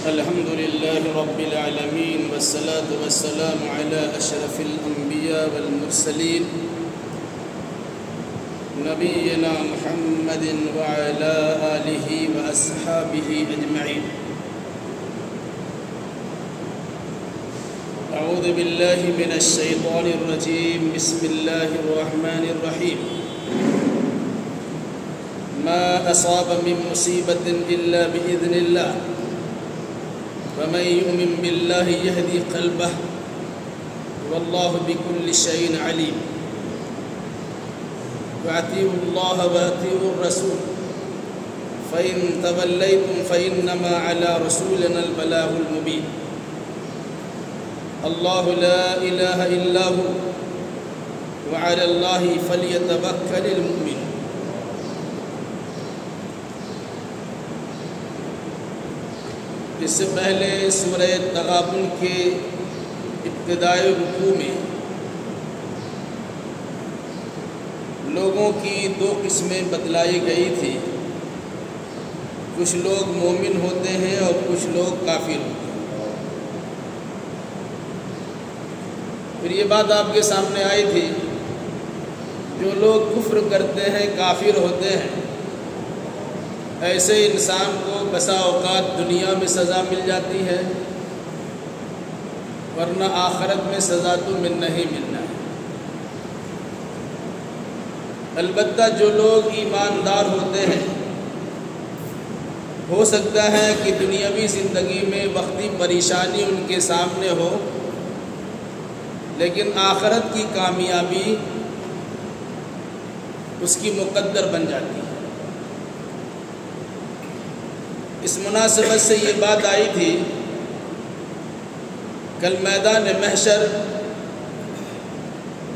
الحمد لله رب العالمين والصلاة والسلام على أشرف الأنبياء والمرسلين نبينا محمد وعلى آله وأصحابه أجمعين. أعوذ بالله من الشيطان الرجيم. بسم الله الرحمن الرحيم. ما أصاب من مصيبة إلا بإذن الله ومن يؤمن بالله يهدي قلبه والله بكل شيء عليم. وأطيعوا الله وأطيعوا الرسول فإن توليتم فإنما على رسولنا البلاغ المبين. الله لا إله إلا هو وعلى الله فليتوكل المؤمنون. اس سے پہلے سورہ تغابن کے ابتدائی رکوع میں لوگوں کی دو قسمیں بتلائی گئی تھی. کچھ لوگ مومن ہوتے ہیں اور کچھ لوگ کافر ہوتے ہیں. پھر یہ بات آپ کے سامنے آئی تھی جو لوگ کفر کرتے ہیں کافر ہوتے ہیں ایسے انسان کو بسا اوقات دنیا میں سزا مل جاتی ہے ورنہ آخرت میں سزا تو ملنا ہی ملنا ہے. البتہ جو لوگ ایماندار ہوتے ہیں ہو سکتا ہے کہ دنیاوی زندگی میں وقتی پریشانی ان کے سامنے ہو لیکن آخرت کی کامیابی اس کی مقدر بن جاتی ہے. اس مناسبت سے یہ بات آئی تھی کل میدان محشر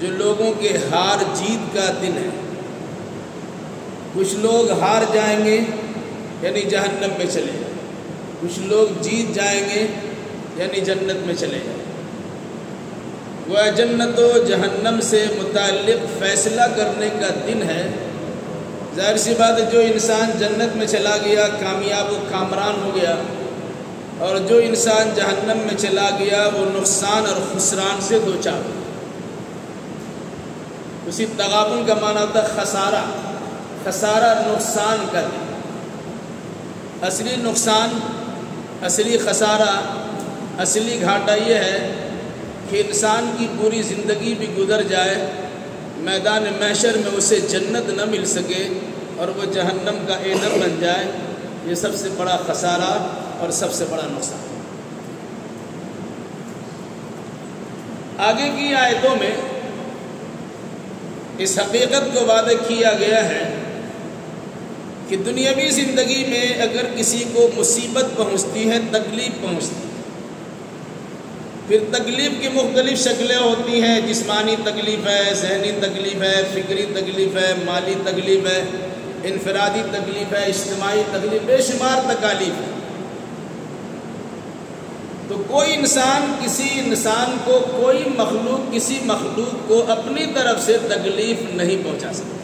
جو لوگوں کے ہار جیت کا دن ہے. کچھ لوگ ہار جائیں گے یعنی جہنم میں چلے جائیں، کچھ لوگ جیت جائیں گے یعنی جنت میں چلے جائیں. وہ جنت و جہنم سے متعلق فیصلہ کرنے کا دن ہے. ظاہر سی بات ہے جو انسان جنت میں چلا گیا کامیاب و کامران ہو گیا اور جو انسان جہنم میں چلا گیا وہ نقصان اور خسران سے دوچار. اسی تغابن کا معنی ہوتا ہے خسارہ. خسارہ نقصان کا دن. اصلی نقصان، اصلی خسارہ، اصلی گھاٹا یہ ہے کہ انسان کی پوری زندگی بھی گزر جائے میدان محشر میں اسے جنت نہ مل سکے اور وہ جہنم کا ایندھن بن جائے. یہ سب سے بڑا خسارہ اور سب سے بڑا نقصان. آگے کی آیتوں میں اس حقیقت کو واضح کیا گیا ہے کہ دنیاوی زندگی میں اگر کسی کو مصیبت پہنچتی ہے، تکلیف پہنچتی ہے، پھر تکلیف کی مختلف شکلیں ہوتی ہیں. جسمانی تکلیف ہے، ذہنی تکلیف ہے، فکری تکلیف ہے، مالی تکلیف ہے، انفرادی تکلیف ہے، اجتماعی تکلیف، بے شمار تکالیف ہے. تو کوئی انسان کسی انسان کو، کوئی مخلوق کسی مخلوق کو اپنی طرف سے تکلیف نہیں پہنچا سکتا.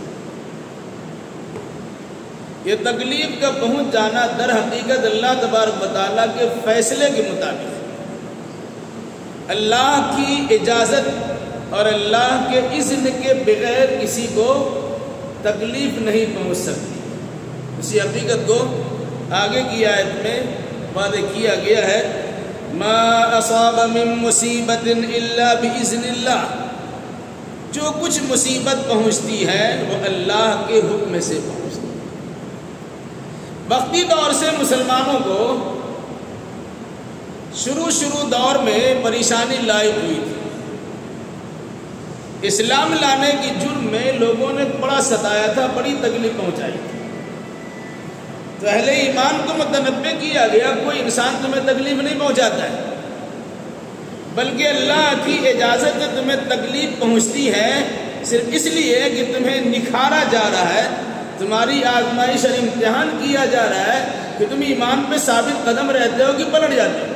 یہ تکلیف کا پہنچ جانا در حقیقت اللہ تبارک و تعالیٰ کے فیصلے کے مطابق، اللہ کی اجازت اور اللہ کے اذن کے بغیر کسی کو تکلیف نہیں پہنچ سکتی. اسی حقیقت کو آگے کی آیت میں واضح کیا گیا ہے. ما اصاب من مصیبت الا باذن اللہ. جو کچھ مصیبت پہنچتی ہے وہ اللہ کے حکم سے پہنچتی ہے. وقتی دور سے مسلمانوں کو شروع دور میں پریشانی لاحق ہوئی تھی. اسلام لانے کی جرم میں لوگوں نے بڑا ستایا تھا، بڑی تکلیف پہنچائی تھی. تو اہل ایمان کو متنبہ کیا گیا کوئی انسان تمہیں تکلیف نہیں پہنچاتا ہے بلکہ اللہ کی اجازت سے تمہیں تکلیف پہنچتی ہے صرف اس لیے کہ تمہیں نکھارا جا رہا ہے، تمہاری آزمائش اور امتحان کیا جا رہا ہے کہ تم ایمان پہ ثابت قدم رہتے ہو کہ پلٹ جاتے ہو.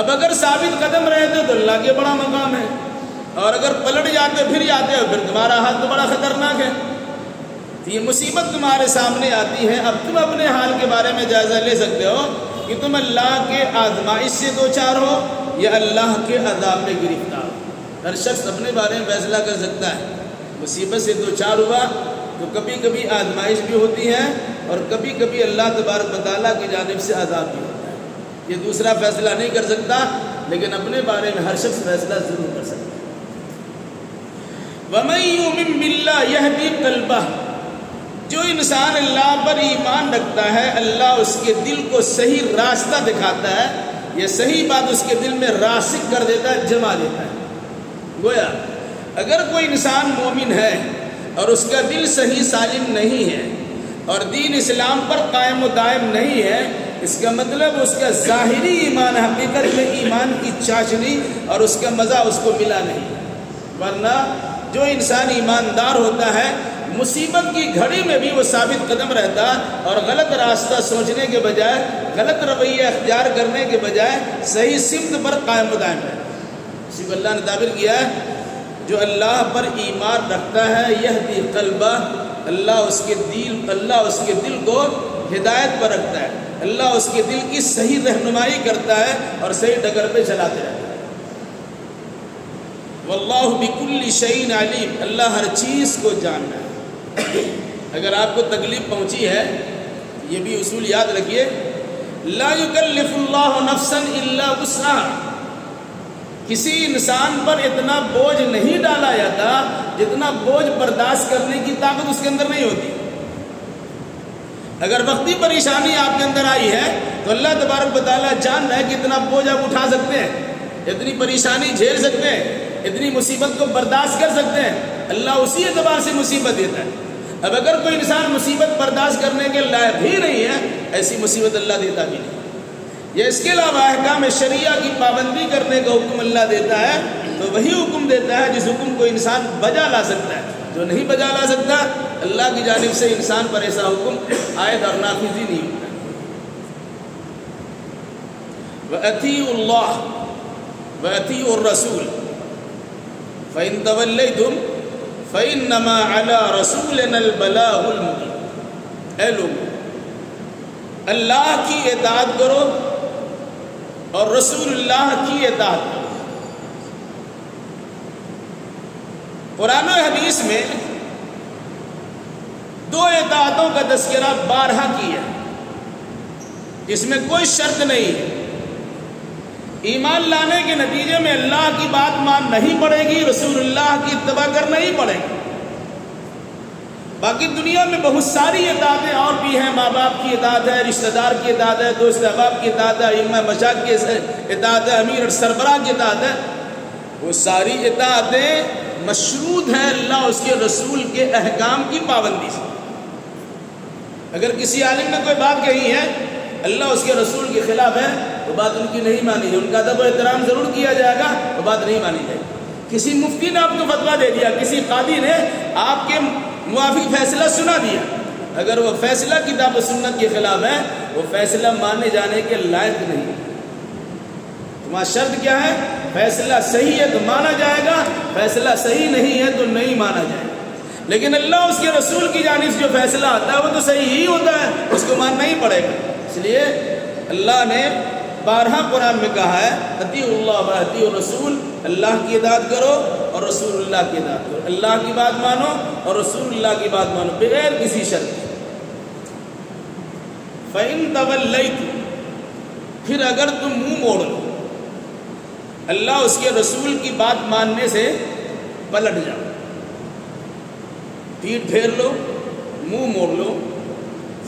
اب اگر ثابت قدم رہتے ہو تو اللہ کے بڑا مقام ہے اور اگر پلٹ جاتے پھر جاتے ہو پھر تمہارا حال تو بڑا خطرناک ہے. تو یہ مصیبت تمہارے سامنے آتی ہے، اب تم اپنے حال کے بارے میں جائزہ لے سکتے ہو کہ تم اللہ کے آزمائش سے دوچار ہو یا اللہ کے عذاب میں گرفتار ہو۔ ہر شخص اپنے بارے میں فیصلہ کر سکتا ہے۔ مصیبت سے دوچار ہوا تو کبھی کبھی آزمائش بھی ہوتی ہے اور کبھی کبھی اللہ تبارک و تعالیٰ کی جانب سے عذاب بھی ہوتا ہے۔ یہ دوسرا فیصلہ نہیں کر سکتا، لیکن اپنے بارے میں ہر شخص فیصلہ ضرور کر سکتا ہے۔ وَمَن يُؤْمِن بِاللَّهِ يَهْدِ قَلْبَهُ، جو انسان اللہ پر ایمان رکھتا ہے اللہ اس کے دل کو صحیح راستہ دکھاتا ہے، یہ صحیح بات اس کے دل میں راسخ کر دیتا ہے، جما دیتا ہے۔ گویا اگر کوئی انسان مومن ہے اور اس کا دل صحیح سالم نہیں ہے اور دین اسلام پر قائم و دائم نہیں ہے، اس کا مطلب اس کا ظاہری ایمان حقیقت میں ایمان کی چاشنی اور اس کا مزہ اس کو ملا نہیں۔ ورنہ جو انسان ایماندار ہوتا ہے مصیبت کی گھڑی میں بھی وہ ثابت قدم رہتا اور غلط راستہ سوچنے کے بجائے، غلط رویہ اختیار کرنے کے بجائے صحیح سمت پر قائم و دائم رہتا۔ اسی کو اللہ نے تعبیر کیا ہے، جو اللہ پر ایمان رکھتا ہے یہدی قلبہ، اللہ اس کے دل کو ہدایت پر رکھتا ہے، اللہ اس کے دل کی صحیح رہنمائی کرتا ہے اور صحیح ڈگر پہ چلاتے رہتا ہے۔ واللہ بکل شیء علیم، اللہ ہر چیز کو جاننا ہے۔ اگر آپ کو تکلیف پہنچی ہے، یہ بھی اصول یاد رکھیے، لا یکلف اللہ نفسا الا وسعها، کسی انسان پر اتنا بوجھ نہیں ڈالا جاتا جتنا بوجھ برداشت کرنے کی طاقت اس کے اندر نہیں ہوتی۔ اگر وقتی پریشانی آپ کے اندر آئی ہے تو اللہ تبارک و تعالیٰ جان رہا ہے کہ اتنا بوجھ آپ اٹھا سکتے ہیں، اتنی پریشانی جھیل سکتے ہیں، اتنی مصیبت کو برداشت کر سکتے ہیں، اللہ اسی اعتبار سے مصیبت دیتا ہے۔ اب اگر کوئی انسان مصیبت برداشت کرنے کے لائق ہی نہیں ہے، ایسی مصیبت اللہ دیتا بھی نہیں۔ یا اس کے علاوہ احکام شریعہ کی پابندی کرنے کا حکم اللہ دیتا ہے تو وہی حکم دیتا ہے جس حکم کو انسان بجا لا سکتا ہے، جو نہیں بجا لا سکتا اللہ کی جانب سے انسان پر ایسا حکم عائد اور نافذ ہی نہیں ہوتا۔ وَأَطِيعُوا اللَّهَ وَأَطِيعُوا الرَّسُولَ فَإِن تَوَلَّيْتُمْ فَإِنَّمَا عَلَىٰ رَسُولِنَا الْبَلَاغُ الْمُبِينُ، اے لوگو اللہ کی اطاعت کرو اور رسول اللہ کی اطاعت کرو۔ قرآن و حدیث میں دو اطاعتوں کا تذکرہ بارہا کیا، اس میں کوئی شرط نہیں ہے۔ ایمان لانے کے نتیجے میں اللہ کی بات ماننا ہی پڑے گی، رسول اللہ کی اتباع کرنا ہی پڑے گی۔ باقی دنیا میں بہت ساری اطاعتیں اور بھی ہیں، ماں باپ کی اطاعت ہے، رشتہ دار کی اطاعت ہے، دوست احباب کی اطاعت ہے، ائمہ مشائخ کی اطاعت ہے، امیر اور سربراہ کی اطاعت ہے۔ وہ ساری اطاعتیں مشروط ہیں اللہ اس کے رسول کے احکام کی پابندی سے۔ اگر کسی عالم نے کوئی بات کہی ہے اللہ اس کے رسول کے خلاف ہے، وہ بات ان کی نہیں مانی جائے، ان کا ادب و احترام ضرور کیا جائے گا، وہ بات نہیں مانی جائے گی۔ کسی مفتی نے آپ کو فتویٰ دے دیا، کسی قاضی نے آپ کے موافق فیصلہ سنا دیا، اگر وہ فیصلہ کتاب و سنت کے خلاف ہے وہ فیصلہ مانے جانے کے لائق نہیں۔ تمہارا شرط کیا ہے؟ فیصلہ صحیح ہے تو مانا جائے گا، فیصلہ صحیح نہیں ہے تو نہیں مانا جائے گا۔ لیکن اللہ اس کے رسول کی جانب سے جو فیصلہ آتا ہے وہ تو صحیح ہی ہوتا ہے، اس کو ماننا ہی پڑے گا۔ اس لیے اللہ نے بارہا قرآن میں کہا ہے اطیعوا اللہ و اطیعوا الرسول، اللہ کی اطاعت کرو اور رسول اللہ کی اطاعت کرو، اللہ کی بات مانو اور رسول اللہ کی بات مانو بغیر کسی شرط کے۔ فَإِن تَوَلَّيْتُمْ، پھر اگر تم منہ موڑ لو، اللہ اس کے رسول کی بات ماننے سے پلٹ جاؤ، پیٹ پھیر لو، منہ موڑ لو،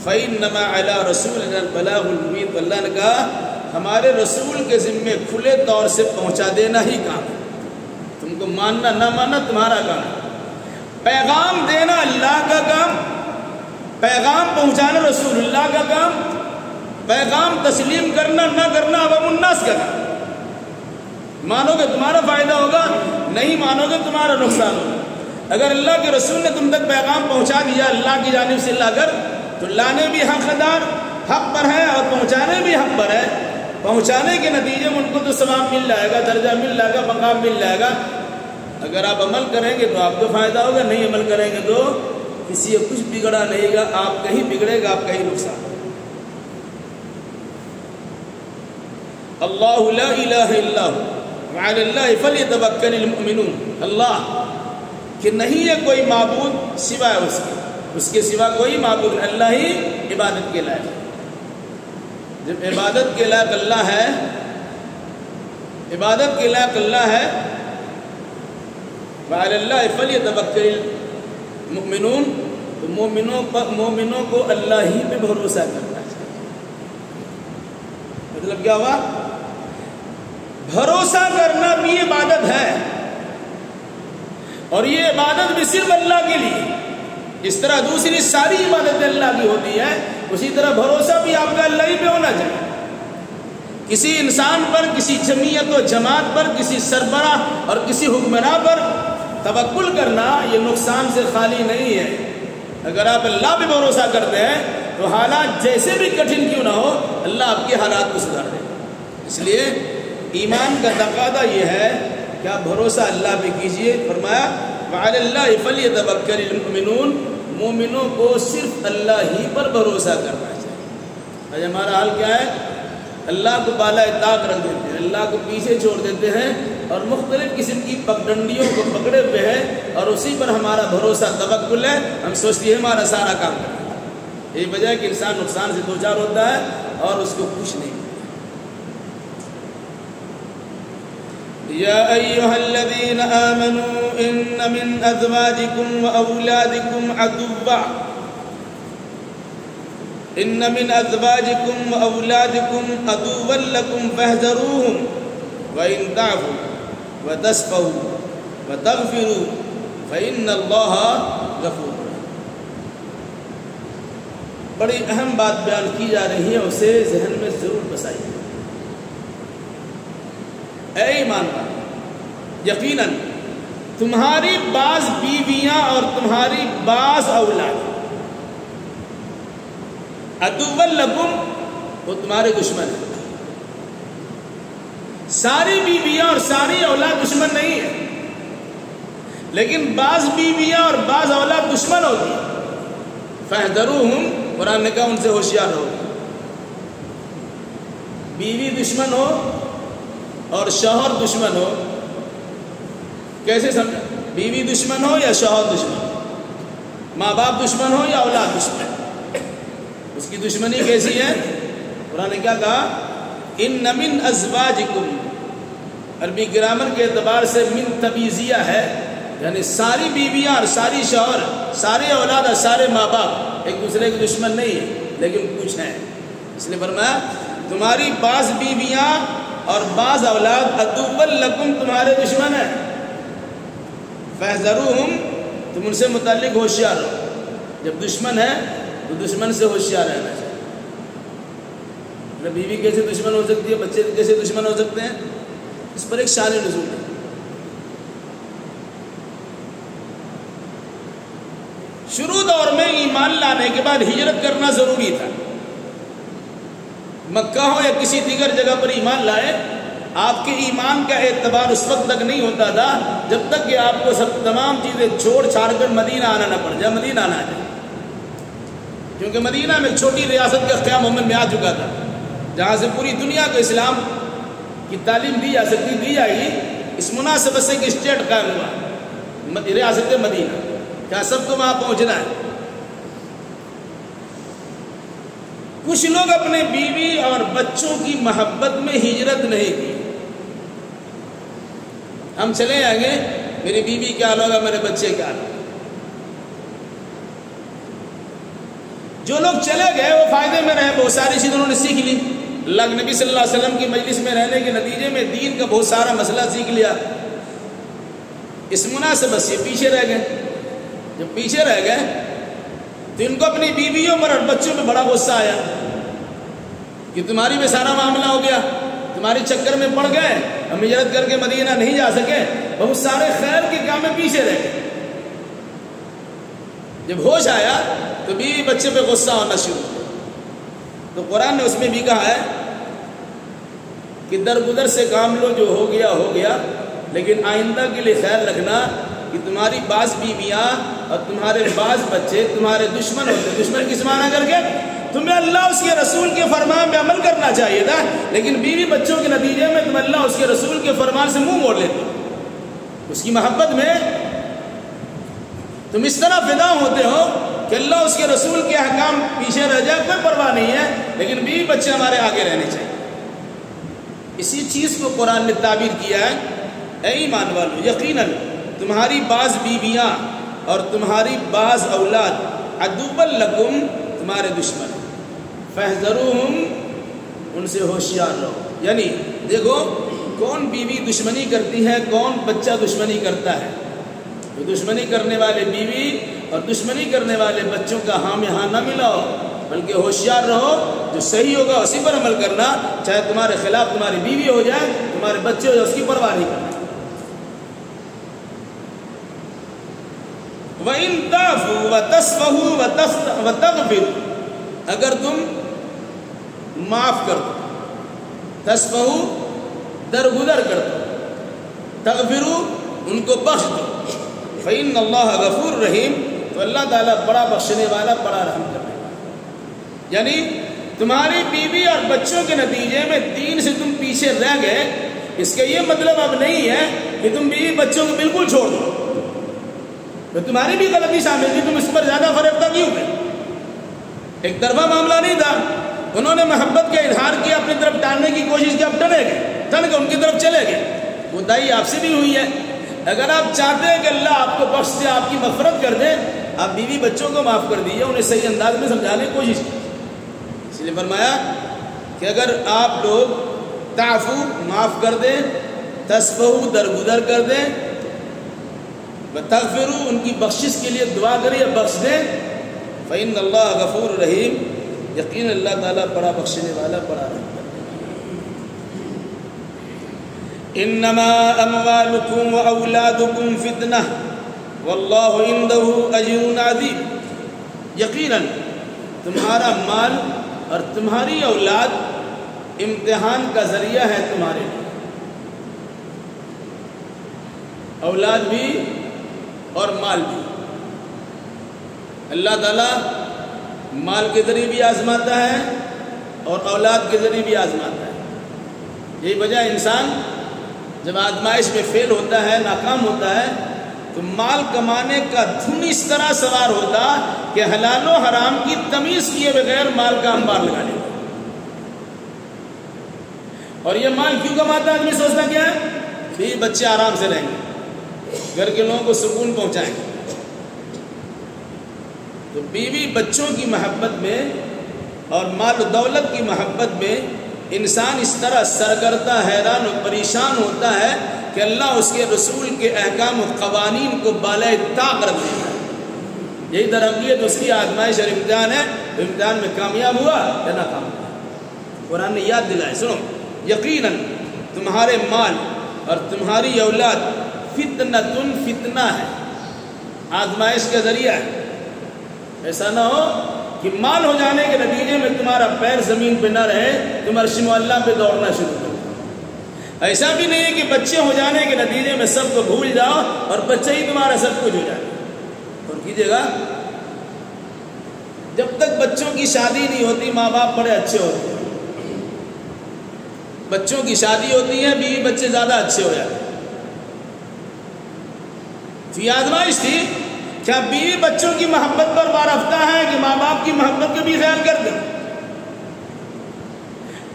فَإِنَّمَا عَلَىٰ رَسُولِنَا الْبَلَاغُ الْمُبِينُ، اللہ نے کہا ہمارے رسول کے ذمے کھلے طور سے پہنچا دینا ہی کام ہے، تم کو ماننا نہ ماننا تمہارا کام ہے۔ پیغام دینا اللہ کا کام، پیغام پہنچانا رسول اللہ کا کام، پیغام تسلیم کرنا نہ کرنا عوام الناس کا کام۔ مانو گے تمہارا فائدہ ہوگا، نہیں مانو گے تمہارا نقصان ہوگا۔ اگر اللہ کے رسول نے تم تک پیغام پہنچا دیا اللہ کی جانب سے لا کر، تو لانے بھی حق پر ہے اور پہنچانے بھی حق پر ہے۔ پہنچانے کے نتیجے میں ان کو تو ثواب مل جائے گا، درجہ مل جائے گا، مقام مل جائے گا۔ اگر آپ عمل کریں گے تو آپ کو فائدہ ہوگا، نہیں عمل کریں گے تو کسی کو کچھ بگڑا نہیں گا، آپ کہیں بگڑے گا، آپ کہیں نقصان۔ اللہ لا الہ الا ہو وعلی اللہ فلیتوکل المؤمنون، اللہ کہ نہیں ہے کوئی معبود سوائے اس کے سوا کوئی معبود، اللہ ہی عبادت کے لائق۔ جب عبادت کے لائق اللہ ہے، عبادت کے لائق اللہ ہے، وعلی اللہ فلیتوکل المؤمنون، تو مومنوں کو اللہ ہی پہ بھروسہ کرنا چاہیے۔ مطلب کیا ہوا؟ بھروسہ کرنا بھی عبادت ہے، اور یہ عبادت بھی صرف اللہ کے لیے۔ اس طرح دوسری ساری عبادتیں اللہ کی ہوتی ہے، اسی طرح بھروسہ بھی آپ کا اللہ ہی پہ ہونا چاہیے۔ کسی انسان پر، کسی جمعیت و جماعت پر، کسی سربراہ اور کسی حکمراں پر توکل کرنا یہ نقصان سے خالی نہیں ہے۔ اگر آپ اللہ پہ بھروسہ کرتے ہیں تو حالات جیسے بھی کٹھن کیوں نہ ہو، اللہ آپ کے حالات کو سدھار دے گا۔ اس لیے ایمان کا تقاضا یہ ہے کہ آپ بھروسہ اللہ پہ کیجئے۔ فرمایا وعلی اللہ فلیتوکل المؤمنون، مومنوں کو صرف اللہ ہی پر بھروسہ کرنا چاہیے۔ آج ہمارا حال کیا ہے؟ اللہ کو بالا طاق رکھ دیتے ہیں، اللہ کو پیچھے چھوڑ دیتے ہیں، اور مختلف قسم کی پگڈنڈیوں کو پکڑے ہوئے ہیں، اور اسی پر ہمارا بھروسہ توکل ہے۔ ہم سوچتے ہیں ہمارا سارا کام کریں گے، یہ وجہ ہے کہ انسان نقصان سے دوچار ہوتا ہے اور اس کو کچھ نہیں۔ یا ایھا الذین آمنوا ان من ازواجکم واولادکم عدوا لکم فاحذروہم وان تعفوا وتصفحوا وتغفروا فإن اللہ غفور رحیم۔ بڑی اہم بات بیان کی جا رہی ہے، اسے ذہن میں ضرور بسائیے۔ اے ایمان والو، یقیناً تمہاری بعض بیویاں اور تمہاری بعض اولاد عدو لکم، وہ تمہارے دشمن ہیں۔ ساری بیویاں اور ساری اولاد دشمن نہیں ہے، لیکن بعض بیویاں اور بعض اولاد دشمن ہوتی ہیں۔ فاحذروہم، قرآن نے کہا ان سے ہوشیار رہو۔ بیوی دشمن ہو اور شوہر دشمن ہو، کیسے سمجھا؟ بیوی دشمن ہو یا شوہر دشمن ہو، ماں باپ دشمن ہو یا اولاد دشمن، اس کی دشمنی کیسی ہے؟ قرآن نے کیا کہا؟ ان من ازواجکم، عربی گرامر کے اعتبار سے من تبیزیہ ہے، یعنی ساری بیویاں اور ساری شوہر، سارے اولاد اور سارے ماں باپ ایک دوسرے کے دشمن نہیں ہے، لیکن کچھ ہیں۔ اس لیے فرمایا تمہاری بعض بیویاں اور بعض اولاد عدو لکم، تمہارے دشمن ہیں۔ فاحذروہم، تم ان سے متعلق ہوشیار رہو۔ جب دشمن ہے تو دشمن سے ہوشیار رہنا چاہیے۔ بیوی کیسے دشمن ہو سکتی ہے، بچے کیسے دشمن ہو سکتے ہیں، اس پر ایک شان نزول ہے۔ شروع دور میں ایمان لانے کے بعد ہجرت کرنا ضروری تھا۔ مکہ ہو یا کسی دیگر جگہ پر ایمان لائے، آپ کے ایمان کا اعتبار اس وقت تک نہیں ہوتا تھا جب تک کہ آپ کو سب تمام چیزیں چھوڑ چھاڑ کر مدینہ آنا نہ پڑ جائے، مدینہ آنا ہے، کیونکہ مدینہ میں چھوٹی ریاست کا قیام عمل میں آ چکا تھا، جہاں سے پوری دنیا کو اسلام کی تعلیم دی جا سکتی، دی جائے گی۔ اس مناسبت سے ایک اسٹیٹ قائم ہوا، ریاست مدینہ، کیا سب کو وہاں پہنچنا ہے۔ کچھ لوگ اپنے بیوی اور بچوں کی محبت میں ہجرت نہیں کی، ہم چلے جائیں گے، میری بیوی کیا ہوگا، میرے بچے کیا ہوگا۔ جو لوگ چلے گئے وہ فائدے میں رہے، بہت ساری چیزیں انہوں نے سیکھ لی، اللہ کے نبی صلی اللہ علیہ وسلم کی مجلس میں رہنے کے نتیجے میں دین کا بہت سارا مسئلہ سیکھ لیا۔ اس مناسبت سے پیچھے رہ گئے۔ جب پیچھے رہ گئے تو ان کو اپنی بیویوں پر اور بچوں پہ بڑا غصہ آیا کہ تمہاری میں سارا معاملہ ہو گیا، تمہاری چکر میں پڑ گئے، ہم ہجرت کر کے مدینہ نہیں جا سکے، بہت سارے خیر کے کام میں پیچھے رہ گئے۔ جب ہوش آیا تو بیوی بچے پہ غصہ ہونا شروع ہوا، تو قرآن نے اس میں بھی کہا ہے کہ درگزر سے کام لو، جو ہو گیا، لیکن آئندہ کے لیے خیال رکھنا کہ تمہاری بعض بیویاں اور تمہارے بعض بچے تمہارے دشمن ہوتے. دشمن کس معنی کر کے؟ تمہیں اللہ اس کے رسول کے فرمان پہ عمل کرنا چاہیے تھا، لیکن بیوی بچوں کے نتیجے میں تم اللہ اس کے رسول کے فرمان سے منہ موڑ لیتے ہو. اس کی محبت میں تم اس طرح فدا ہوتے ہو کہ اللہ اس کے رسول کے احکام پیچھے رہ جائے کوئی پرواہ نہیں ہے، لیکن بیوی بچے ہمارے آگے رہنے چاہیے. اسی چیز کو قرآن نے تعبیر کیا ہے، اے ایمان والو یقیناً تمہاری بعض بیویاں اور تمہاری بعض اولاد عدو لکم تمہارے دشمن، فاحذروہم ان سے ہوشیار رہو. یعنی دیکھو کون بیوی دشمنی کرتی ہے، کون بچہ دشمنی کرتا ہے. تو دشمنی کرنے والے بیوی اور دشمنی کرنے والے بچوں کا ہاں یہاں نہ ملاؤ، بلکہ ہوشیار رہو. جو صحیح ہوگا اسی پر عمل کرنا، چاہے تمہارے خلاف تمہاری بیوی ہو جائے، تمہارے بچے ہو جائے، اس کی پرواہ نہیں کرنا. وَإِن تَعْفُوا وَتَصْفَحُوا وَتَغْفِرُوا اگر تم معاف کر دو، تصفحوا درگزر کر دو، تغفروا ان کو بخش دو، فَإِنَّ اللَّهَ غَفُورٌ رَحِيمٌ تو اللہ تعالیٰ بڑا بخشنے والا، بڑا رحم کرنے والا. یعنی تمہاری بیوی اور بچوں کے نتیجے میں دین سے تم پیچھے رہ گئے، اس کا یہ مطلب اب نہیں ہے کہ تم بیوی بچوں کو بالکل چھوڑ دو. تمہاری بھی غلطی شامل تھی، تم اس پر زیادہ فریفتہ کیوں گئے؟ ایک طرفہ معاملہ نہیں تھا، انہوں نے محبت کا اظہار کیا، اپنی طرف ٹالنے کی کوشش کی، اب ٹلے گئے، ٹل کے ان کی طرف چلے گئے. خدائی آپ سے بھی ہوئی ہے. اگر آپ چاہتے ہیں کہ اللہ آپ کو بخش دے، آپ کی مغفرت کر دے، آپ بیوی بچوں کو معاف کر دیجیے، انہیں صحیح انداز میں سمجھانے کی کوشش کی. اس لیے فرمایا کہ اگر آپ لوگ تعفو معاف کر دیں، تصفحوا درگزر کر دیں، وتغفروا ان کی بخشش کے لیے دعا کریں یا بخش دیں، فإن اللہ غفور رحیم یقین اللہ تعالیٰ بڑا بخشنے والا، بڑا رحم کرنے والا. انما اموالکم واولادکم فتنہ واللہ عندہ اجر عظیم. یقیناً تمہارا مال اور تمہاری اولاد امتحان کا ذریعہ ہے تمہارے لیے. اولاد بھی اور مال بھی اللہ تعالیٰ مال کے ذریعے بھی آزماتا ہے اور اولاد کے ذریعے بھی آزماتا ہے. یہی وجہ انسان جب آزمائش میں فیل ہوتا ہے، ناکام ہوتا ہے، تو مال کمانے کا دھن اس طرح سوار ہوتا کہ حلال و حرام کی تمیز کیے بغیر مال کا انبار لگا لیتا. اور یہ مال کیوں کماتا ہے؟ آدمی سوچتا کیا ہے؟ کہ بچے آرام سے رہیں گے، گھر کے لوگوں کو سکون پہنچائیں گے. تو بیوی بچوں کی محبت میں اور مال و دولت کی محبت میں انسان اس طرح سرگردہ، حیران و پریشان ہوتا ہے کہ اللہ اس کے رسول کے احکام و قوانین کو بالائے طاق رکھ دیتا ہے. یہی تربیت اس کی آزمائش اور امتحان ہے. تو امتحان میں کامیاب ہوا یا ناکام ہوا. قرآن نے یاد دلائے، سنو، یقیناً تمہارے مال اور تمہاری اولاد فتنۃ فتنہ ہے، آزمائش کا ذریعہ ہے. ایسا نہ ہو کہ مال ہو جانے کے نتیجے میں تمہارا پیر زمین پہ نہ رہے، تم عرش معلیٰ پہ دوڑنا شروع کرو. ایسا بھی نہیں ہے کہ بچے ہو جانے کے نتیجے میں سب کو بھول جاؤ اور بچے ہی تمہارا سب کچھ ہو جائے. اور کیجیے گا، جب تک بچوں کی شادی نہیں ہوتی ماں باپ بڑے اچھے ہوتے ہیں. بچوں کی شادی ہوتی ہے، بیوی بچے زیادہ اچھے ہو جاتے ہیں. تو یہ آزمائش تھی. کیا بیوی بچوں کی محبت پر وارفتہ ہے کہ ماں باپ کی محبت کا بھی خیال کر دیں؟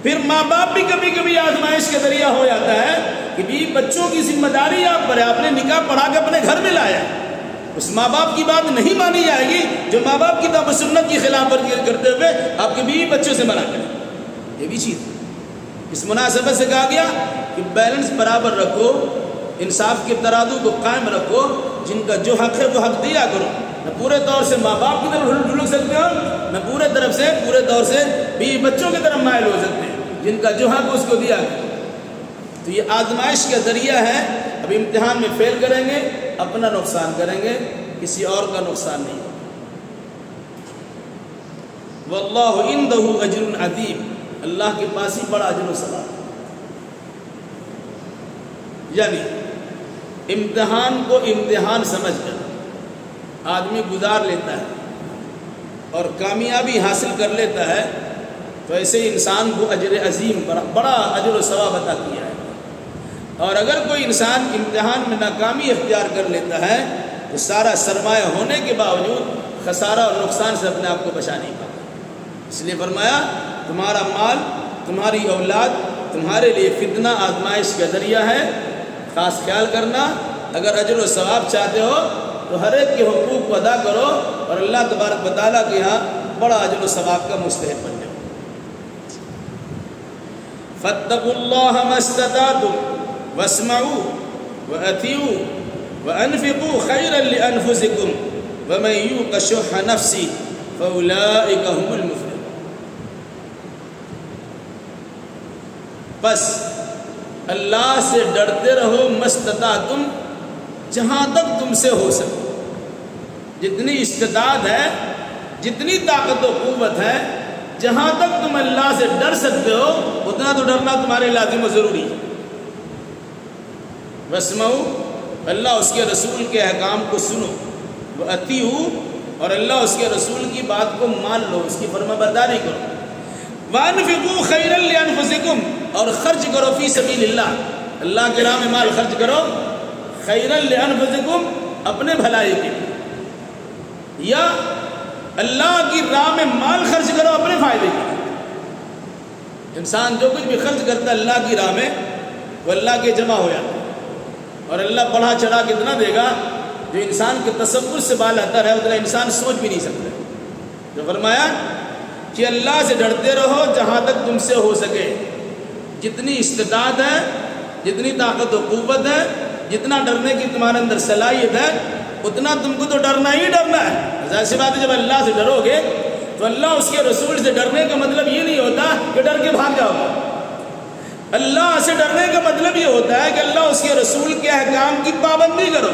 پھر ماں باپ بھی کبھی کبھی آزمائش کے ذریعہ ہو جاتا ہے کہ بیوی بچوں کی ذمہ داری آپ پر ہے، آپ نے نکاح پڑھا کے اپنے گھر میں لایا. اس ماں باپ کی بات نہیں مانی جائے گی جو ماں باپ کی کتاب و سنت کی خلاف ورزی کرتے ہوئے آپ کے بیوی بچوں سے منع کریں. یہ بھی چیز اس مناسبت سے کہا گیا کہ بیلنس برابر رکھو، انصاف کے ترازو کو قائم رکھو. جن کا جو حق ہے وہ حق دیا کرو. نہ پورے طور سے ماں باپ کی طرف ڈھلک سکتے ہو، نہ پورے طور سے بیوی بچوں کی طرف مائل ہو سکتے ہیں. جن کا جو حق اس کو دیا کرو. تو یہ آزمائش کا ذریعہ ہے. اب امتحان میں فیل کریں گے اپنا نقصان کریں گے، کسی اور کا نقصان نہیں. واللہ عندہ اجر عظیم، اللہ کے پاس ہی بڑا اجر و ثواب. یعنی امتحان کو امتحان سمجھ کر آدمی گزار لیتا ہے اور کامیابی حاصل کر لیتا ہے تو ایسے انسان کو اجر عظیم بڑا اجر و ثواب عطا کیا ہے. اور اگر کوئی انسان امتحان میں ناکامی اختیار کر لیتا ہے تو سارا سرمایہ ہونے کے باوجود خسارہ اور نقصان سے اپنے آپ کو بچا نہیں پاتا. اس لیے فرمایا تمہارا مال تمہاری اولاد تمہارے لیے فتنہ آزمائش کا ذریعہ ہے. خاص خیال کرنا اگر اجر و ثواب چاہتے ہو تو ہر ایک کے حقوق کو ادا کرو اور اللہ تبارک و تعالیٰ کے یہاں بڑا اجر و ثواب کا مستحق بن جاؤ. فاتقوا اللہ ما استطعتم واسمعوا وأطیعوا وانفقوا خیرا لانفسکم ومن یوق شح نفسہ فاولئک هم المفلحون. بس اللہ سے ڈرتے رہو مستطعتم جہاں تک تم سے ہو سکے. جتنی استطاعت ہے جتنی طاقت و قوت ہے جہاں تک تم اللہ سے ڈر سکتے ہو اتنا تو ڈرنا تمہارے لازم و ضروری ہے. واسمعوا اللہ اس کے رسول کے احکام کو سنو. واطیعوا اور اللہ اس کے رسول کی بات کو مان لو اس کی فرما برداری کرو. وانفقوا خیرا لانفسکم اور خرچ کرو فی سبیل اللہ اللہ کے راہ میں مال خرچ کرو. خیرا لانفسکم اپنے بھلائی کے لیے یا اللہ کی راہ میں مال خرچ کرو اپنے فائدے کے لیے. انسان جو کچھ بھی خرچ کرتا ہے اللہ کی راہ میں وہ اللہ کے جمع ہو جاتا ہے اور اللہ بڑھا چڑھا کتنا دے گا جو انسان کے تصور سے بال آتا رہے اتنا انسان سوچ بھی نہیں سکتا. جو فرمایا کہ اللہ سے ڈرتے رہو جہاں تک تم سے ہو سکے. جتنی استطاعت ہے جتنی طاقت و قوت ہے جتنا ڈرنے کی تمہارے اندر صلاحیت ہے اتنا تم کو تو ڈرنا ہی ڈرنا ہے. ظاہر سی بات ہے جب اللہ سے ڈرو گے تو اللہ اس کے رسول سے ڈرنے کا مطلب یہ نہیں ہوتا کہ ڈر کے بھاگ جاؤ گے. اللہ سے ڈرنے کا مطلب یہ ہوتا ہے کہ اللہ اس کے رسول کے احکام کی پابندی کرو.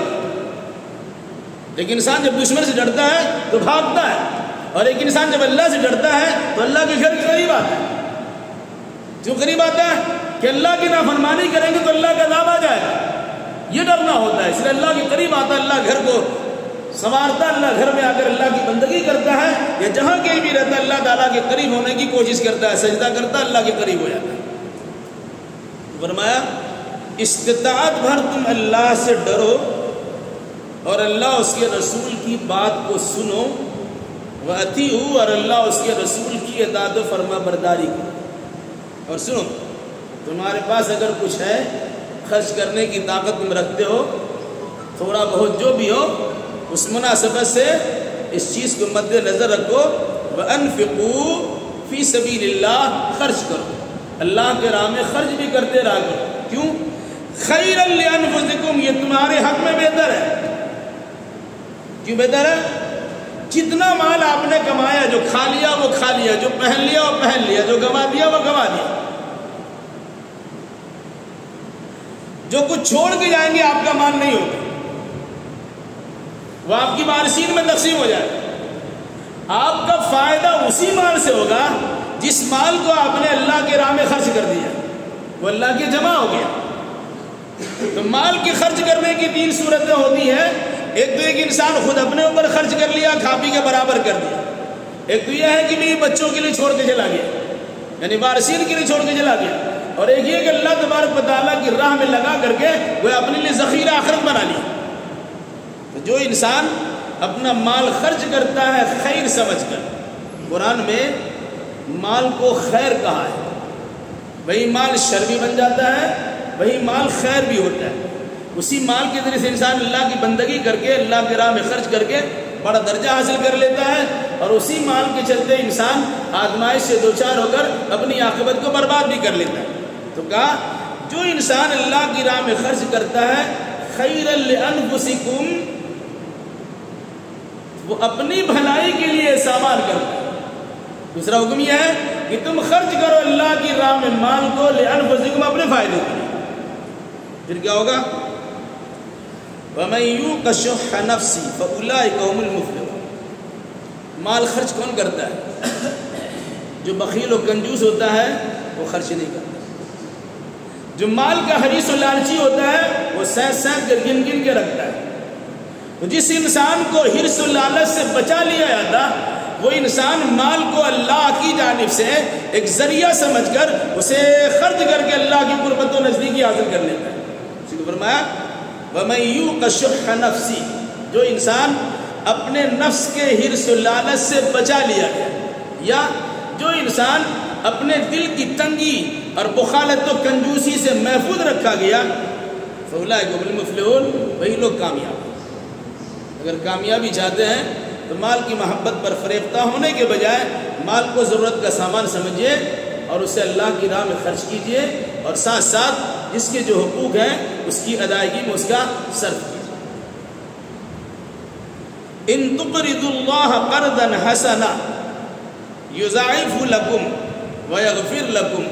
لیکن انسان جب دشمن سے ڈرتا ہے تو بھاگتا ہے اور ایک انسان جب اللہ سے ڈرتا ہے تو اللہ کے گھر کے قریب آتا ہے. جو قریب آتا ہے کہ اللہ کی نافرمانی کریں گے تو اللہ کا عذاب آ جائے گا یہ ڈرنا ہوتا ہے. اس لیے اللہ کے قریب آتا ہے اللہ گھر کو سنوارتا ہے اللہ گھر میں آ کر اللہ کی بندگی کرتا ہے یا جہاں کہیں بھی رہتا ہے اللہ تعالیٰ کے قریب ہونے کی کوشش کرتا ہے سجدہ کرتا ہے اللہ کے قریب ہو جاتا ہے. فرمایا استطاعت بھر تم اللہ سے ڈرو اور اللہ اس کے رسول کی بات کو سنو. واطیعوا اور اللہ اس کے رسول کی اطاعت و فرما برداری کرو. اور سنو تمہارے پاس اگر کچھ ہے خرچ کرنے کی طاقت تم رکھتے ہو تھوڑا بہت جو بھی ہو اس مناسبت سے اس چیز کو مد نظر رکھو. وانفقوا فی سبیل اللہ خرچ کرو اللہ کے راہ میں خرچ بھی کرتے رہا کرو. کیوں؟ خیرا لانفسکم یہ تمہارے حق میں بہتر ہے. کیوں بہتر ہے؟ جتنا مال آپ نے کمایا جو کھا لیا وہ کھا لیا جو پہن لیا وہ پہن لیا جو گنوا دیا وہ گنوا دیا. جو کچھ چھوڑ کے جائیں گے آپ کا مال نہیں ہوگا وہ آپ کی وارثین میں تقسیم ہو جائے. آپ کا فائدہ اسی مال سے ہوگا جس مال کو آپ نے اللہ کے راہ میں خرچ کر دیا وہ اللہ کے جمع ہو گیا. تو مال کے خرچ کرنے کی 3 صورتیں ہوتی ہیں. ایک تو ایک انسان خود اپنے اوپر خرچ کر لیا کھا پی کے برابر کر دیا. ایک تو یہ ہے کہ میری بچوں کے لیے چھوڑ کے چلا گیا یعنی وارثین کے لیے چھوڑ کے چلا گیا. اور ایک یہ کہ اللہ تبارک و تعالیٰ کی راہ میں لگا کر کے وہ اپنے لیے ذخیرہ آخرت بنا لیا. تو جو انسان اپنا مال خرچ کرتا ہے خیر سمجھ کر قرآن میں مال کو خیر کہا ہے. وہی مال شر بھی بن جاتا ہے وہی مال خیر بھی ہوتا ہے. اسی مال کے ذریعے سے انسان اللہ کی بندگی کر کے اللہ کے راہ میں خرچ کر کے بڑا درجہ حاصل کر لیتا ہے اور اسی مال کے چلتے انسان آزمائش سے دوچار ہو کر اپنی عاقبت کو برباد بھی کر لیتا ہے. تو کہا جو انسان اللہ کی راہ میں خرچ کرتا ہے خیرا لانفسکم وہ اپنی بھلائی کے لیے سامان کرتا ہے. دوسرا حکم یہ ہے کہ تم خرچ کرو اللہ کی راہ میں مال کو لانفسکم اپنے فائدے کے لیے. پھر کیا ہوگا؟ وَمَن يُوقَ شُحَّ نَفْسِهِ فَأُولَٰئِكَ هُمُ الْمُفْلِحُونَ. مال خرچ کون کرتا ہے؟ جو بخیل و کنجوس ہوتا ہے وہ خرچ نہیں کرتا. جو مال کا حریص و لالچی ہوتا ہے وہ سینت کر گن گن کے رکھتا ہے. تو جس انسان کو حرص و لالچ سے بچا لیا جاتا وہ انسان مال کو اللہ کی جانب سے ایک ذریعہ سمجھ کر اسے خرچ کر کے اللہ کی قربت و نزدیکی حاصل کر لیتا ہے. اسی کو فرمایا وَمَن يُوقَ شُحَّ نَفْسِهِ، جو انسان اپنے نفس کے حرص و لالچ سے بچا لیا گیا، یا جو انسان اپنے دل کی تنگی اور بخالت و کنجوسی سے محفوظ رکھا گیا، فَأُولَٰئِکَ هُمُ الْمُفْلِحُونَ، وہی لوگ کامیاب ہیں. اگر کامیابی چاہتے ہیں تو مال کی محبت پر فریفتہ ہونے کے بجائے مال کو ضرورت کا سامان سمجھیے اور اسے اللہ کی راہ میں خرچ کیجیے، اور ساتھ ساتھ اس کے جو حقوق ہیں اس کی ادائیگی میں اس کا صرف کیجیے. ان تقرضوا اللہ قرضا حسنا یضاعفہ لکم ویغفر لکم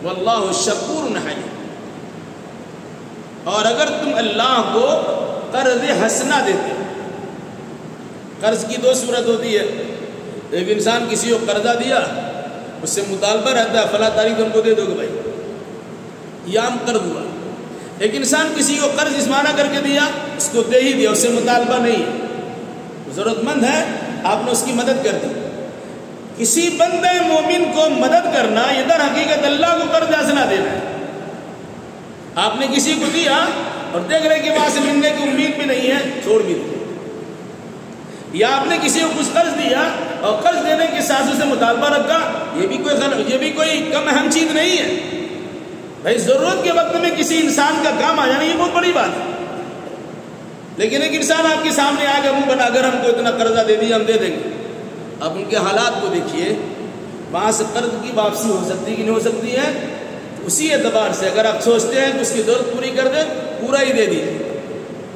واللہ شکور حلیم. اور اگر تم اللہ کو قرض حسنا دیتے، قرض کی دو صورت ہوتی ہے. ایک انسان کسی کو قرضہ دیا، اس سے مطالبہ رہتا ہے فلاں تاریخ ہم کو دے دو کہ بھائی یہ عام قرض ہوا. ایک انسان کسی کو قرض اس معنی کر کے دیا، اس کو دے ہی دیا، اس سے مطالبہ نہیں ہے، ضرورت مند ہے، آپ نے اس کی مدد کر دی. کسی بندے مومن کو مدد کرنا یہ در حقیقت اللہ کو قرض حسنا دینا ہے. آپ نے کسی کو دیا اور دیکھ رہے کہ وہاں سے ملنے کی امید بھی نہیں ہے، چھوڑ بھی دیا. یا آپ نے کسی کو کچھ قرض دیا اور قرض دینے کے ساتھ اسے مطالبہ رکھا، یہ بھی کوئی کم اہم چیز نہیں ہے. بھائی ضرورت کے وقت میں کسی انسان کا کام آ جانا یہ بہت بڑی بات ہے. لیکن ایک انسان آپ کے سامنے آ گیا منہ بنا کر ہم کو اتنا قرضہ دے دیا ہم دے دیں گے، آپ ان کے حالات کو دیکھیے، وہاں سے قرض کی واپسی ہو سکتی کہ نہیں ہو سکتی ہے. اسی اعتبار سے اگر آپ سوچتے ہیں کہ اس کی ضرورت پوری کر دیں، پورا ہی دے دیجیے.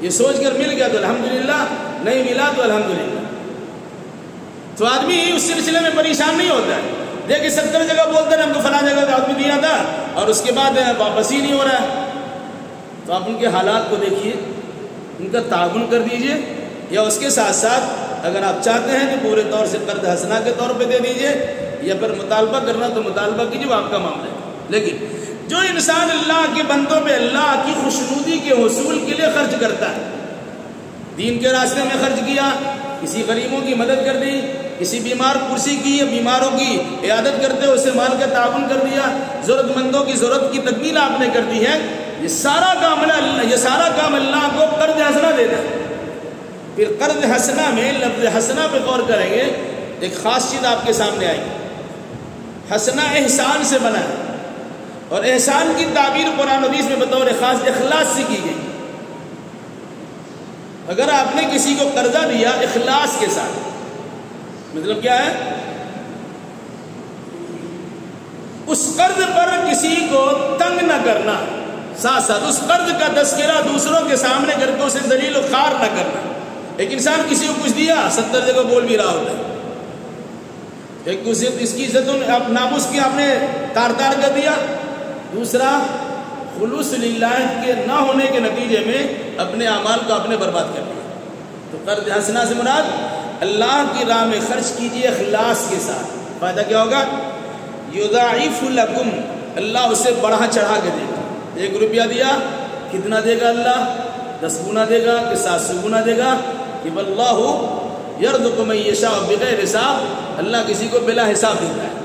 یہ سوچ کر مل گیا تو الحمدللہ، نہیں ملا تو الحمدللہ. تو آدمی اس سلسلے میں پریشان نہیں ہوتا ہے. دیکھیں 70 جگہ بولتے ہیں ہم کو فلاں جگہ کا آدمی دیا تھا اور اس کے بعد واپس ہی نہیں ہو رہا ہے. تو آپ ان کے حالات کو دیکھیے، ان کا تعاون کر دیجئے، یا اس کے ساتھ ساتھ اگر آپ چاہتے ہیں کہ پورے طور سے قرض حسنا کے طور پہ دے دیجئے، یا پھر مطالبہ کرنا تو مطالبہ کیجیے، وہ آپ کا معاملہ ہے. لیکن جو انسان اللہ کے بندوں پہ اللہ کی خوشنودی کے حصول کے لیے خرچ کرتا ہے، دین کے راستے میں خرچ کیا، کسی غریبوں کی مدد کر دی، کسی بیمار کرسی کی یا بیماروں کی عیادت کرتے ہوئے اسے مال کا تعاون کر دیا، ضرورت مندوں کی ضرورت کی تکمیل آپ نے کر دی ہے، یہ سارا کام اللہ کو قرض حسنا دینا ہے. پھر قرض حسنا میں لفظ حسنا پہ غور کریں گے، ایک خاص چیز آپ کے سامنے آئی. حسنا احسان سے بنا ہے، اور احسان کی تعبیر قرآن حدیث میں بطور خاص اخلاص سے کی گئی. اگر آپ نے کسی کو قرضہ دیا اخلاص کے ساتھ، مطلب کیا ہے؟ اس قرض پر کسی کو تنگ نہ کرنا، ساتھ ساتھ اس قرض کا تذکرہ دوسروں کے سامنے کر کے اسے ذلیل و خوار نہ کرنا. ایک انسان کسی کو کچھ دیا، 70 جگہ بول بھی رہا ہوتا ہے، ایک اس کی عزت ناموس کی آپ نے تار کر دیا، دوسرا خلوص للہ کے نہ ہونے کے نتیجے میں اپنے اعمال کو آپ نے برباد کر دیا. تو قرض حسنا سے مراد اللہ کی راہ میں خرچ کیجئے اخلاص کے ساتھ. فائدہ کیا ہوگا؟ یضاعف لکم، اللہ اسے بڑھا چڑھا کے دے گا. 1 روپیہ دیا، کتنا دے گا اللہ؟ 10 گنا دے گا کہ 700 گنا دے گا؟ کہ واللہ یرزق من یشاء بغیر حساب، اللہ کسی کو بلا حساب دیتا ہے.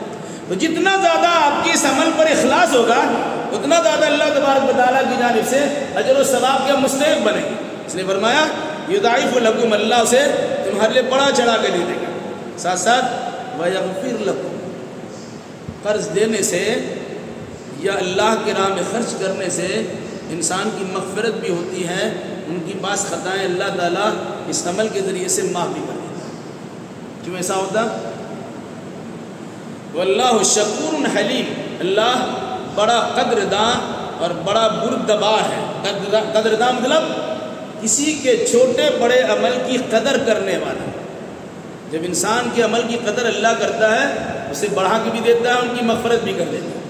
تو جتنا زیادہ آپ کی اس عمل پر اخلاص ہوگا اتنا زیادہ اللہ تبارک و تعالیٰ کی جانب سے اجر و ثواب کے مستحق بنے گے. اس نے فرمایا یضاعف لکم، اللہ اسے تمہارے لیے بڑا چڑھا کے دے دے گا. ساتھ ساتھ ویغفر لکم، قرض دینے سے یا اللہ کے راہ میں خرچ کرنے سے انسان کی مغفرت بھی ہوتی ہے، ان کی بعض خطائیں اللہ تعالیٰ اس عمل کے ذریعے سے معاف بھی کر دیتا. کیوں ایسا ہوتا؟ واللہ شکور حلیم، اللہ بڑا قدرداں اور بڑا بردبار ہے. قدرداں مطلب کسی کے چھوٹے بڑے عمل کی قدر کرنے والا. جب انسان کے عمل کی قدر اللہ کرتا ہے اسے بڑھا کے بھی دیتا ہے، ان کی مغفرت بھی کر دیتا ہے.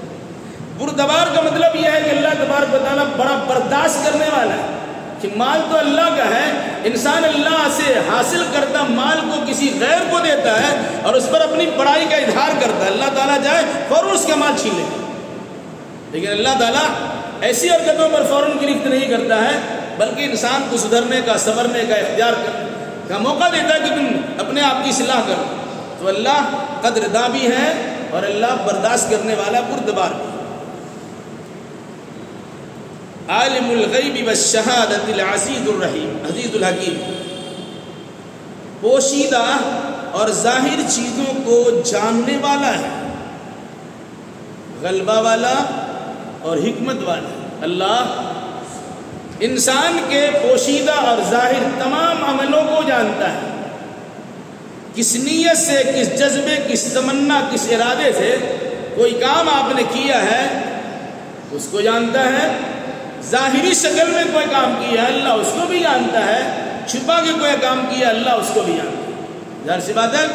بردبار کا مطلب یہ ہے کہ اللہ تبارک و تعالیٰ بڑا برداشت کرنے والا ہے کہ مال تو اللہ کا ہے، انسان اللہ سے حاصل کرتا مال کو کسی غیر کو دیتا ہے اور اس پر اپنی بڑائی کا اظہار کرتا ہے. اللہ تعالیٰ جائے فوراً اس کا مال چھین لے، لیکن اللہ تعالیٰ ایسی حرکتوں پر فوراً گرفت نہیں کرتا ہے بلکہ انسان کو سدھرنے کا، سنورنے کا، اختیار کرنے کا موقع دیتا ہے کہ تم اپنے آپ کی اصلاح کرو. تو اللہ قدرداں بھی ہے اور اللہ برداشت کرنے والا بردبار بھی. عالم الغیب والشہادۃ العزیز الرحیم، عزیز الحکیم، پوشیدہ اور ظاہر چیزوں کو جاننے والا ہے، غلبہ والا اور حکمت والا. اللہ انسان کے پوشیدہ اور ظاہر تمام عملوں کو جانتا ہے. کس نیت سے، کس جذبے، کس تمنا، کس ارادے سے کوئی کام آپ نے کیا ہے اس کو جانتا ہے. ظاہری شکل میں کوئی کام کیا ہے اللہ اس کو بھی جانتا ہے. چھپا کے کوئی کام کیا اللہ اس کو بھی جانتا ہے. ظاہر سی بات ہے.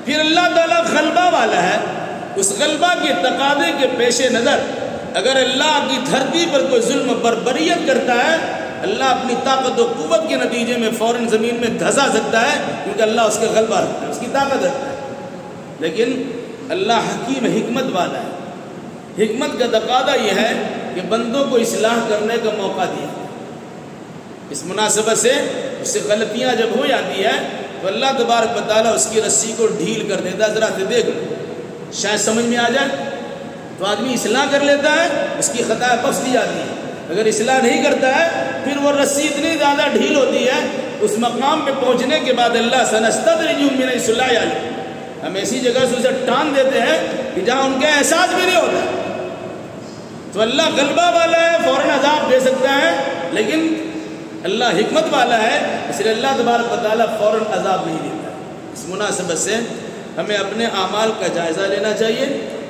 پھر اللہ تعالیٰ غلبہ والا ہے. اس غلبہ کے تقاضے کے پیش نظر اگر اللہ کی دھرتی پر کوئی ظلم بربریت کرتا ہے، اللہ اپنی طاقت و قوت کے نتیجے میں فوراً زمین میں دھسا سکتا ہے، کیونکہ اللہ اس کا غلبہ رکھتا ہے، اس کی طاقت رکھتا ہے. لیکن اللہ حکیم حکمت والا ہے. حکمت کا تقاضا یہ ہے کہ بندوں کو اصلاح کرنے کا موقع دیا. اس مناسبت سے اس سے غلطیاں جب ہو جاتی ہے تو اللہ تبارک و تعالیٰ اس کی رسی کو ڈھیل کر دیتا ہے. ذرا سے دیکھ لو، شاید سمجھ میں آ جائے تو آدمی اصلاح کر لیتا ہے، اس کی خطائیں بخش دی جاتی ہیں. اگر اصلاح نہیں کرتا ہے پھر وہ رسی اتنی زیادہ ڈھیل ہوتی ہے، اس مقام پہ پہنچنے کے بعد اللہ سنستدرجہم من حیث لا یعلمون، ہم ایسی جگہ سے اسے ٹان دیتے ہیں کہ جہاں ان کا احساس بھی نہیں ہوتا. تو اللہ غلبہ والا ہے، فوراً عذاب دے سکتا ہے، لیکن اللہ حکمت والا ہے، اس لیے اللہ تبارک و تعالیٰ فوراً عذاب نہیں دیتا. اس مناسبت سے ہمیں اپنے اعمال کا جائزہ لینا چاہیے.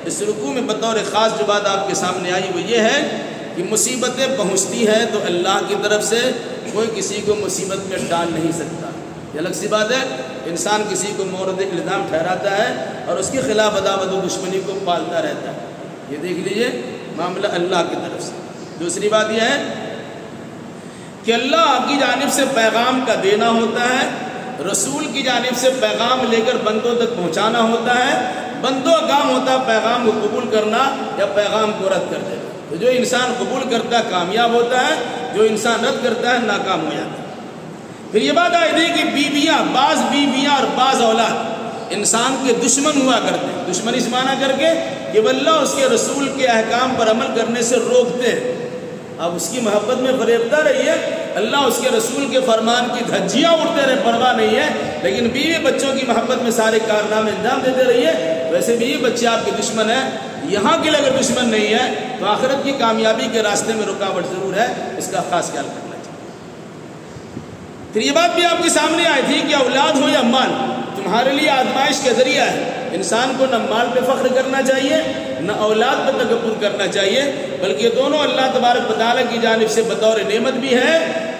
اس رکوع میں بطور خاص جو بات آپ کے سامنے آئی وہ یہ ہے کہ مصیبتیں پہنچتی ہیں تو اللہ کی طرف سے کوئی کسی کو مصیبت میں ڈال نہیں سکتا. یہ الگ سی بات ہے. انسان کسی کو مورد الزام ٹھہراتا ہے اور اس کے خلاف عداوت و دشمنی کو پالتا رہتا ہے. یہ دیکھ لیجئے معاملہ اللہ کی طرف سے. دوسری بات یہ ہے کہ اللہ آپ کی جانب سے پیغام کا دینا ہوتا ہے، رسول کی جانب سے پیغام لے کر بندوں تک پہنچانا ہوتا ہے. بندوں کا کام ہوتا ہے پیغام کو قبول کرنا یا پیغام کو رد کر دینا. تو جو انسان قبول کرتا ہے کامیاب ہوتا ہے، جو انسان رد کرتا ہے ناکام ہو جاتا ہے. پھر یہ بات آئی تھی کہ بعض بیویاں اور بعض اولاد انسان کے دشمن ہوا کرتے ہیں. دشمن اس معنی کر کے کہ وہ اللہ اس کے رسول کے احکام پر عمل کرنے سے روکتے ہیں. اب اس کی محبت میں فریبتا رہیے، اللہ اس کے رسول کے فرمان کی دھجیاں اڑتے رہے، پرواہ نہیں ہے، لیکن بیوی بچوں کی محبت میں سارے کارنامے انجام دیتے رہیے. ویسے بیوی بچے آپ کے دشمن ہیں، یہاں کے لیے اگر دشمن نہیں ہے تو آخرت کی کامیابی کے راستے میں رکاوٹ ضرور ہے. اس کا خاص خیال کرنا چاہیے. پھر یہ بات بھی آپ کے سامنے آئی تھی کہ اولاد ہو یا مال تمہارے لیے آزمائش کا ذریعہ ہے. انسان کو نہ مال پہ فخر کرنا چاہیے نہ اولاد پہ تکبر کرنا چاہیے، بلکہ یہ دونوں اللہ تبارک و تعالیٰ کی جانب سے بطور نعمت بھی ہے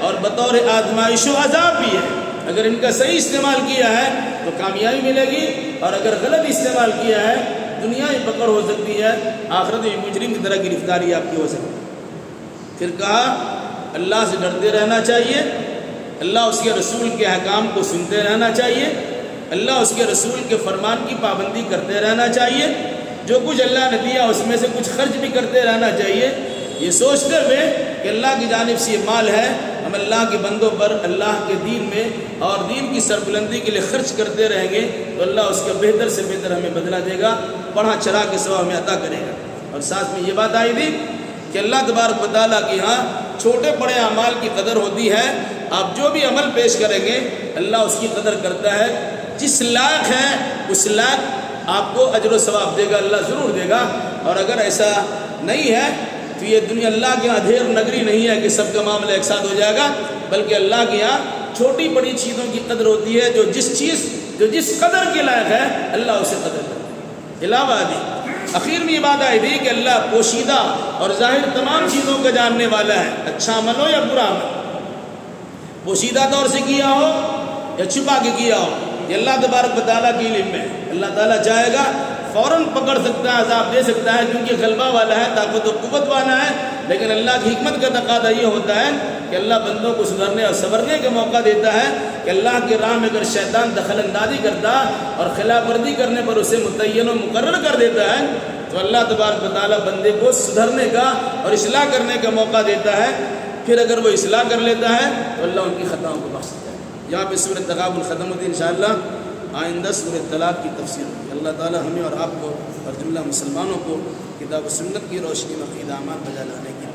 اور بطور آزمائش و عذاب بھی ہے. اگر ان کا صحیح استعمال کیا ہے تو کامیابی ملے گی، اور اگر غلط استعمال کیا ہے دنیا ہی پکڑ ہو سکتی ہے، آخرت میں مجرم کی طرح گرفتاری آپ کی ہو سکتی ہے. پھر کہا اللہ سے ڈرتے رہنا چاہیے، اللہ اس کے رسول کے احکام کو سنتے رہنا چاہیے، اللہ اس کے رسول کے فرمان کی پابندی کرتے رہنا چاہیے، جو کچھ اللہ نے دیا اس میں سے کچھ خرچ بھی کرتے رہنا چاہیے، یہ سوچتے ہوئے کہ اللہ کی جانب سے یہ مال ہے، ہم اللہ کے بندوں پر اللہ کے دین میں اور دین کی سربلندی کے لیے خرچ کرتے رہیں گے تو اللہ اس کا بہتر سے بہتر ہمیں بدلہ دے گا، بڑھا چڑھا کے ثواب ہمیں عطا کرے گا. اور ساتھ میں یہ بات آئی تھی کہ اللہ تبارک و تعالیٰ کے ہاں چھوٹے بڑے اعمال کی قدر ہوتی ہے. آپ جو بھی عمل پیش کریں گے اللہ اس کی قدر کرتا ہے. جس لائق ہے اس لائق آپ کو اجر و ثواب دے گا، اللہ ضرور دے گا. اور اگر ایسا نہیں ہے تو یہ دنیا اللہ کے یہاں ڈھیر نگری نہیں ہے کہ سب کا معاملہ ایک ساتھ ہو جائے گا، بلکہ اللہ کے یہاں چھوٹی بڑی چیزوں کی قدر ہوتی ہے. جو جس قدر کے لائق ہے اللہ اسے قدر کرتا ہے. علاوہ دی اخیر میں یہ بات آئی تھی کہ اللہ پوشیدہ اور ظاہر تمام چیزوں کا جاننے والا ہے، اچھا عمل ہو یا برا عمل، پوشیدہ طور سے کیا ہو یا چھپا کے کیا ہو، یہ اللہ تبارک و تعالیٰ کی علم میں. اللہ تعالیٰ چاہے گا فوراً پکڑ سکتا ہے، عذاب دے سکتا ہے، کیونکہ غلبہ والا ہے، طاقت و قوت والا ہے. لیکن اللہ کی حکمت کا تقاضا یہ ہوتا ہے کہ اللہ بندوں کو سدھرنے اور سنورنے کا موقع دیتا ہے کہ اللہ کے راہ میں اگر شیطان دخل اندازی کرتا اور خلاف ورزی کرنے پر اسے متعین و مقرر کر دیتا ہے تو اللہ تبارک و تعالیٰ بندے کو سدھرنے کا اور اصلاح کرنے کا موقع دیتا ہے. پھر اگر وہ اصلاح کر لیتا ہے تو اللہ ان کی خطاؤں کو بخش دیتا ہے۔ یہاں پہ سورۃ تغابن ختم ہوتی ہے، انشاءاللہ آئندہ سورۃ طلاق کی تفسیر ہوگی۔ اللہ تعالی ہمیں اور آپ کو اور جملہ مسلمانوں کو کتاب و سنت کی روشنی میں عقیدہ اعمال بجا لانے کی